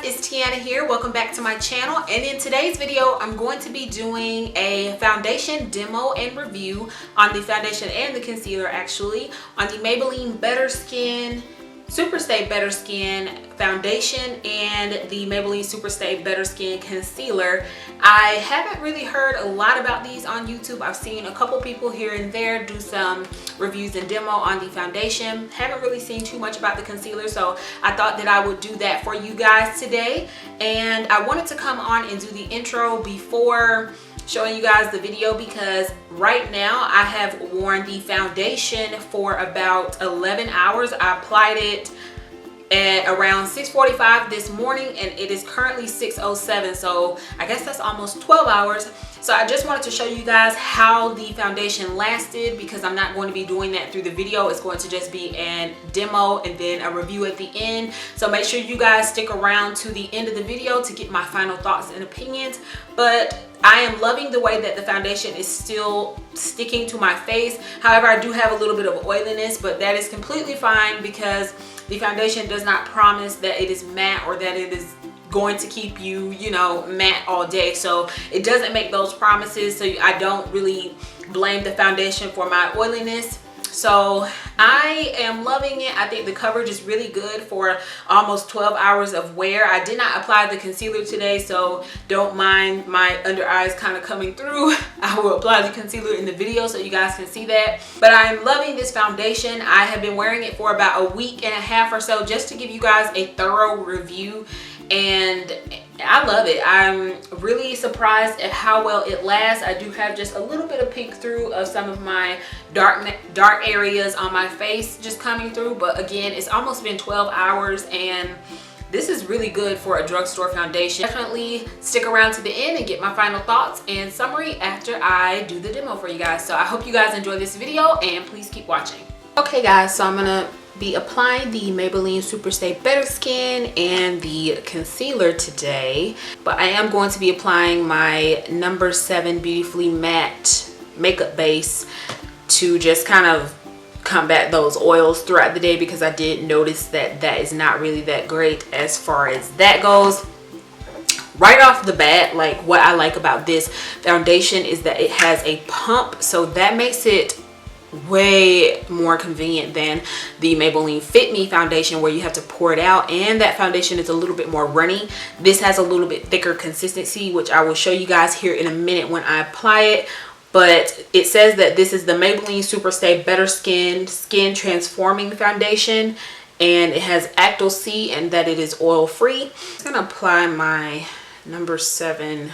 it's Tiana here. Welcome back to my channel, and in today's video I'm going to be doing a foundation demo and review on the foundation and the concealer, actually, on the Maybelline Better Skin SuperStay Better Skin foundation and the Maybelline SuperStay Better Skin concealer. I haven't really heard a lot about these on YouTube. I've seen a couple people here and there do some reviews and demo on the foundation. Haven't really seen too much about the concealer, so I thought that I would do that for you guys today. And I wanted to come on and do the intro before showing you guys the video, because right now I have worn the foundation for about 11 hours. I applied it at around 6:45 this morning, and it is currently 6:07, so I guess that's almost 12 hours. So I just wanted to show you guys how the foundation lasted, because I'm not going to be doing that through the video. It's going to just be a demo and then a review at the end. So make sure you guys stick around to the end of the video to get my final thoughts and opinions. But I am loving the way that the foundation is still sticking to my face. However, I do have a little bit of oiliness, but that is completely fine because the foundation does not promise that it is matte or that it is going to keep you, matte all day. So it doesn't make those promises. So I don't really blame the foundation for my oiliness. So I am loving it. I think the coverage is really good for almost 12 hours of wear. I did not apply the concealer today, so don't mind my under eyes kind of coming through. I will apply the concealer in the video so you guys can see that. But I'm loving this foundation. I have been wearing it for about a week and a half or so, just to give you guys a thorough review, and I love it. I'm really surprised at how well it lasts. I do have just a little bit of peek through of some of my dark areas on my face just coming through, but again, it's almost been 12 hours and this is really good for a drugstore foundation. Definitely stick around to the end and get my final thoughts and summary after I do the demo for you guys. So I hope you guys enjoy this video and please keep watching. Okay guys, so I'm gonna be applying the Maybelline SuperStay Better Skin and the concealer today, but I am going to be applying my number 7 Beautifully Matte makeup base to just kind of combat those oils throughout the day, because I did notice that that is not really that great as far as that goes. Right off the bat, like, what I like about this foundation is that it has a pump, so that makes it way more convenient than the Maybelline Fit Me foundation, where you have to pour it out, and that foundation is a little bit more runny. This has a little bit thicker consistency, which I will show you guys here in a minute when I apply it. But it says that this is the Maybelline SuperStay Better Skin Transforming Foundation, and it has Actyl C, and that it is oil free. I'm gonna apply my number 7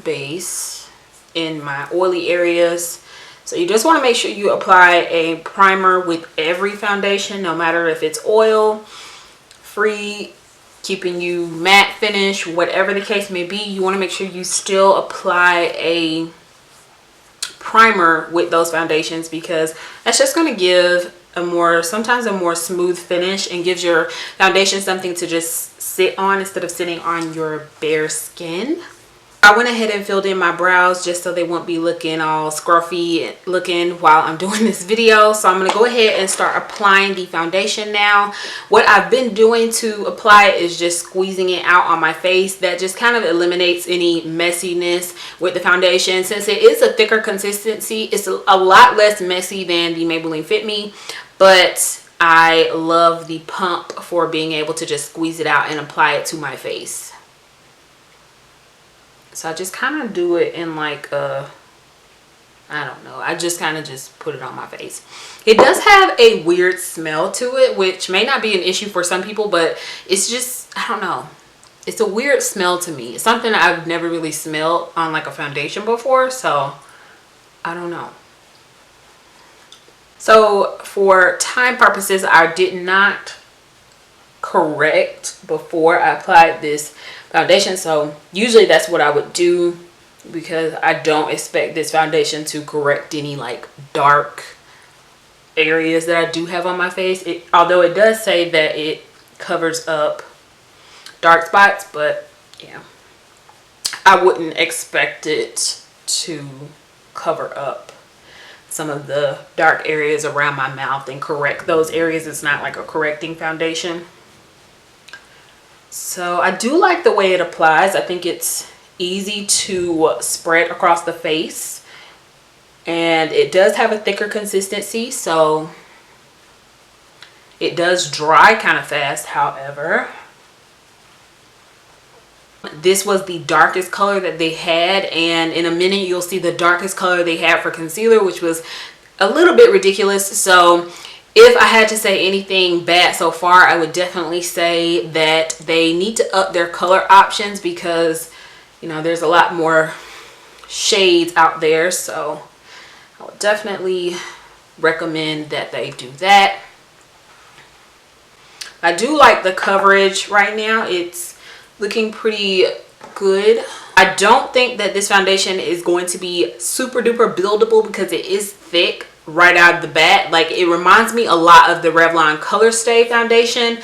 base in my oily areas. So you just want to make sure you apply a primer with every foundation, no matter if it's oil free, keeping you matte finish, whatever the case may be. You want to make sure you still apply a primer with those foundations, because that's just going to give sometimes a more smooth finish and gives your foundation something to just sit on instead of sitting on your bare skin. I went ahead and filled in my brows just so they won't be looking all scruffy looking while I'm doing this video. So I'm going to go ahead and start applying the foundation now. What I've been doing to apply it is just squeezing it out on my face. That just kind of eliminates any messiness with the foundation. Since it is a thicker consistency, it's a lot less messy than the Maybelline Fit Me, but I love the pump for being able to just squeeze it out and apply it to my face. So I just kind of do it in like a, I don't know, I just kind of just put it on my face. It does have a weird smell to it, which may not be an issue for some people, but it's just, I don't know. It's a weird smell to me. It's something I've never really smelled on like a foundation before, so I don't know. So for time purposes, I did not correct before I applied this foundation, so usually that's what I would do, because I don't expect this foundation to correct any like dark areas that I do have on my face. Although it does say that it covers up dark spots, but yeah, I wouldn't expect it to cover up some of the dark areas around my mouth and correct those areas. It's not like a correcting foundation. So I do like the way it applies. I think it's easy to spread across the face, and it does have a thicker consistency, so it does dry kind of fast. However, this was the darkest color that they had, and in a minute you'll see the darkest color they had for concealer, which was a little bit ridiculous. So if I had to say anything bad so far, I would definitely say that they need to up their color options, because you know there's a lot more shades out there. So I would definitely recommend that they do that. I do like the coverage right now. It's looking pretty good. I don't think that this foundation is going to be super duper buildable because it is thick right out of the bat. Like, it reminds me a lot of the Revlon Color Stay foundation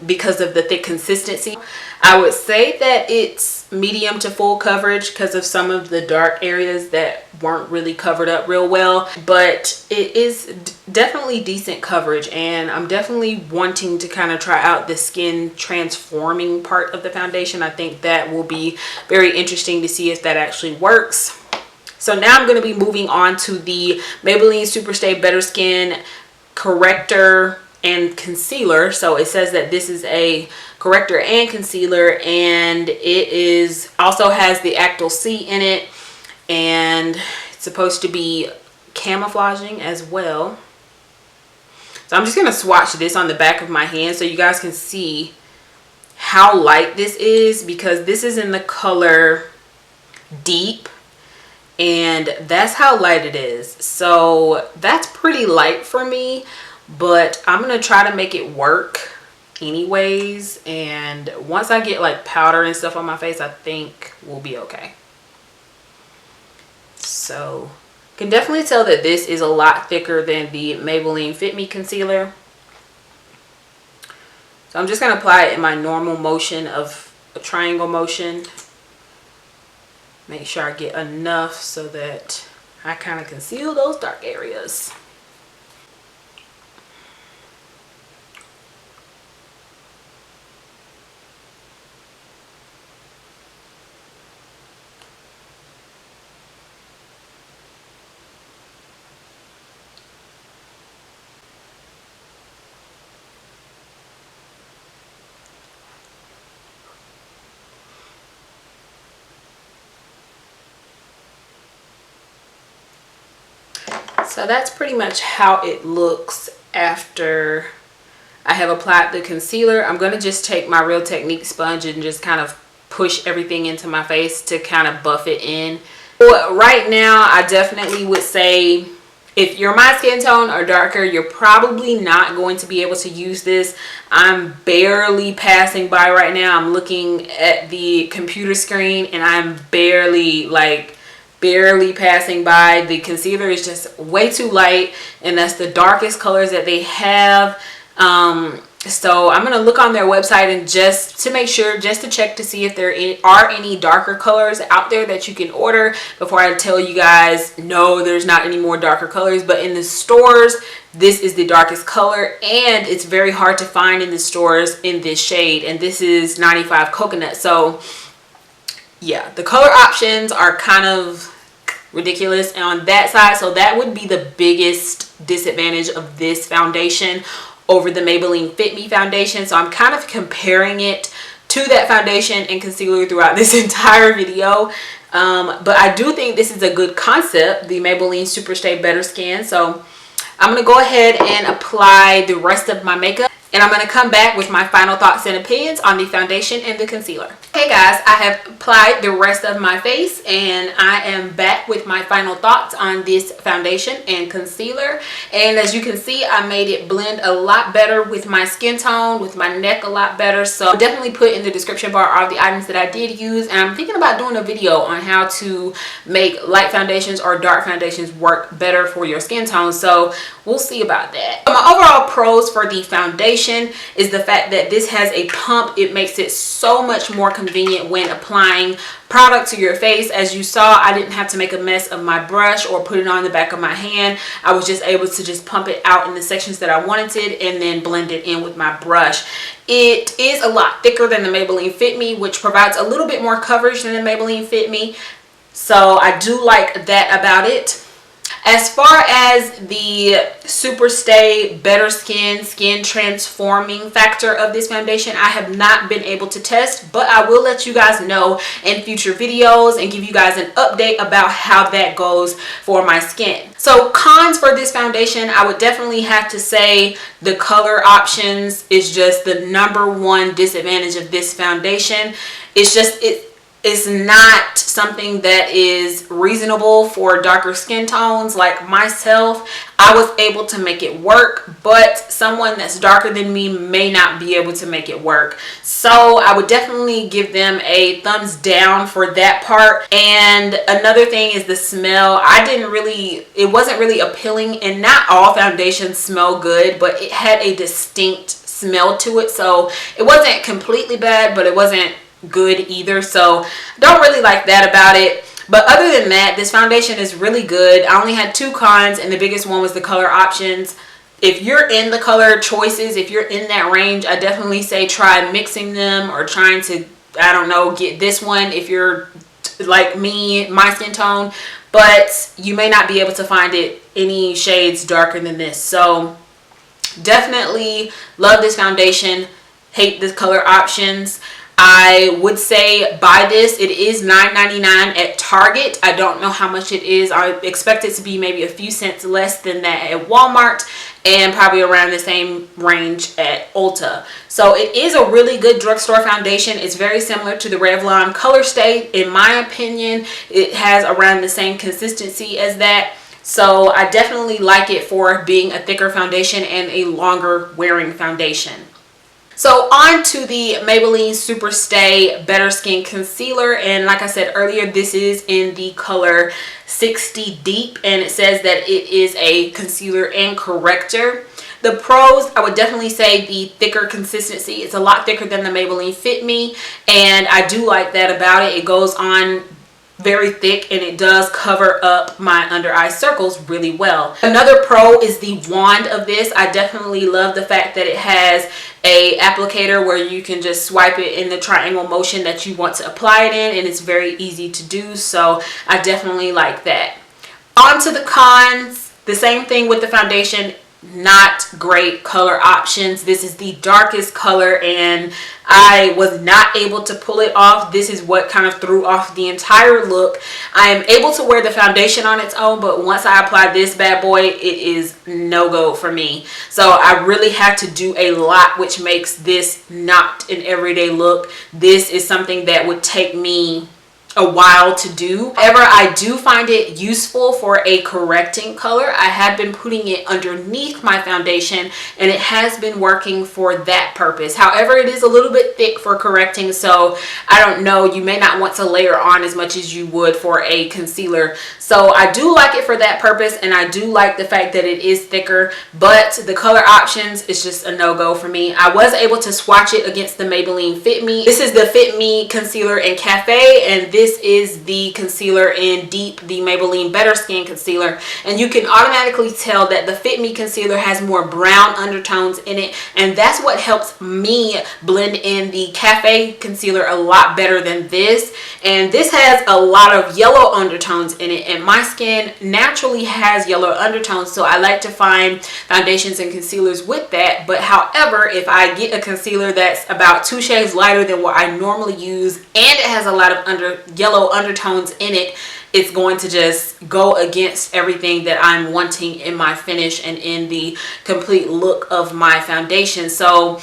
because of the thick consistency. I would say that it's medium to full coverage because of some of the dark areas that weren't really covered up real well, but it is definitely decent coverage, and I'm definitely wanting to kind of try out the skin transforming part of the foundation. I think that will be very interesting to see if that actually works. So now I'm going to be moving on to the Maybelline SuperStay Better Skin Corrector and Concealer. So it says that this is a corrector and concealer, and it is also has the Actyl C in it, and it's supposed to be camouflaging as well. So I'm just going to swatch this on the back of my hand so you guys can see how light this is, because this is in the color Deep, and that's how light it is. So that's pretty light for me, but I'm going to try to make it work anyways, and once I get like powder and stuff on my face, I think we'll be okay. So you can definitely tell that this is a lot thicker than the Maybelline Fit Me concealer. So I'm just going to apply it in my normal motion of a triangle motion. Make sure I get enough so that I kind of conceal those dark areas. So that's pretty much how it looks after I have applied the concealer. I'm going to just take my Real Technique sponge and just kind of push everything into my face to kind of buff it in. But right now, I definitely would say if you're my skin tone or darker, you're probably not going to be able to use this. I'm barely passing by right now. I'm looking at the computer screen and I'm barely passing by. The concealer is just way too light, and that's the darkest colors that they have. So I'm gonna look on their website and just to make sure, just to check to see if there are any darker colors out there that you can order before I tell you guys no, there's not any more darker colors. But in the stores, this is the darkest color, and it's very hard to find in the stores in this shade, and this is 95 Coconut. So yeah, the color options are kind of ridiculous on that side. So that would be the biggest disadvantage of this foundation over the Maybelline Fit Me foundation. So I'm kind of comparing it to that foundation and concealer throughout this entire video. But I do think this is a good concept, the Maybelline SuperStay Better Skin. So I'm going to go ahead and apply the rest of my makeup, and I'm going to come back with my final thoughts and opinions on the foundation and the concealer. Okay guys, I have applied the rest of my face, and I am back with my final thoughts on this foundation and concealer. And as you can see, I made it blend a lot better with my skin tone, with my neck a lot better. So I'll definitely put in the description bar all the items that I did use, and I'm thinking about doing a video on how to make light foundations or dark foundations work better for your skin tone. So we'll see about that. My overall pros for the foundation foundation is the fact that this has a pump. It makes it so much more convenient when applying product to your face. As you saw, I didn't have to make a mess of my brush or put it on the back of my hand. I was just able to just pump it out in the sections that I wanted and then blend it in with my brush. It is a lot thicker than the Maybelline Fit Me, which provides a little bit more coverage than the Maybelline Fit Me. So I do like that about it. As far as the SuperStay Better Skin transforming factor of this foundation, I have not been able to test, but I will let you guys know in future videos and give you guys an update about how that goes for my skin. So cons for this foundation, I would definitely have to say the color options is just the #1 disadvantage of this foundation. It's not something that is reasonable for darker skin tones like myself. I was able to make it work, but someone that's darker than me may not be able to make it work. So I would definitely give them a thumbs down for that part. And another thing is the smell. It wasn't really appealing, and not all foundations smell good, but it had a distinct smell to it. So it wasn't completely bad, but it wasn't good either. So don't really like that about it. But other than that, this foundation is really good. I only had 2 cons, and the biggest one was the color options. If you're in the color choices, if you're in that range, I definitely say try mixing them or trying to, I don't know, get this one if you're like me, my skin tone. But you may not be able to find it any shades darker than this. So definitely love this foundation. Hate the color options. I would say buy this. It is $9.99 at Target. I don't know how much it is. I expect it to be maybe a few cents less than that at Walmart, and probably around the same range at Ulta. So it is a really good drugstore foundation. It's very similar to the Revlon Color Stay. In my opinion, it has around the same consistency as that. So I definitely like it for being a thicker foundation and a longer wearing foundation. So on to the Maybelline SuperStay Better Skin Concealer, and like I said earlier, this is in the color 60 Deep, and it says that it is a concealer and corrector. The pros, I would definitely say the thicker consistency. It's a lot thicker than the Maybelline Fit Me, and I do like that about it. It goes on very thick, and it does cover up my under eye circles really well. Another pro is the wand of this. I definitely love the fact that it has a applicator where you can just swipe it in the triangle motion that you want to apply it in, and it's very easy to do. So I definitely like that. On to the cons. The same thing with the foundation. Not great color options. This is the darkest color, and I was not able to pull it off. This is what kind of threw off the entire look. I am able to wear the foundation on its own, but once I apply this bad boy, it is no go for me. So I really had to do a lot, which makes this not an everyday look. This is something that would take me a while to do. However, I do find it useful for a correcting color. I have been putting it underneath my foundation, and it has been working for that purpose. However, it is a little bit thick for correcting, so I don't know, you may not want to layer on as much as you would for a concealer. So I do like it for that purpose, and I do like the fact that it is thicker, but the color options is just a no-go for me. I was able to swatch it against the Maybelline Fit Me. This is the Fit Me Concealer in Cafe, and this is the concealer in Deep, the Maybelline Better Skin Concealer, and you can automatically tell that the Fit Me concealer has more brown undertones in it, and that's what helps me blend in the Cafe concealer a lot better than this. And this has a lot of yellow undertones in it, and my skin naturally has yellow undertones, so I like to find foundations and concealers with that. But however, if I get a concealer that's about 2 shades lighter than what I normally use, and it has a lot of yellow undertones in it, it's going to just go against everything that I'm wanting in my finish and in the complete look of my foundation. So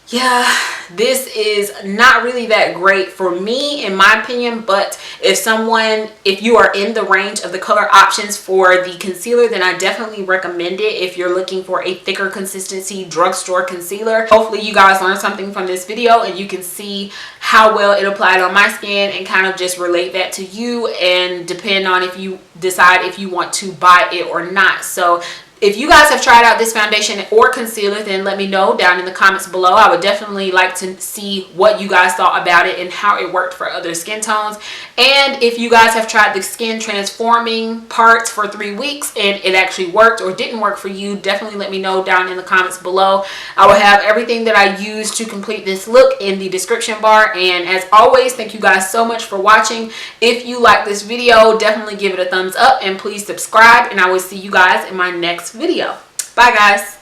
yeah, this is not really that great for me in my opinion, but if you are in the range of the color options for the concealer, then I definitely recommend it if you're looking for a thicker consistency drugstore concealer. Hopefully you guys learned something from this video, and you can see how well it applied on my skin and kind of just relate that to you, and depend on if you decide if you want to buy it or not. So If you guys have tried out this foundation or concealer, then let me know down in the comments below. I would definitely like to see what you guys thought about it and how it worked for other skin tones. And if you guys have tried the skin transforming parts for 3 weeks and it actually worked or didn't work for you, definitely let me know down in the comments below. I will have everything that I used to complete this look in the description bar. And as always, thank you guys so much for watching. If you like this video, definitely give it a thumbs up and please subscribe, and I will see you guys in my next video. Bye guys.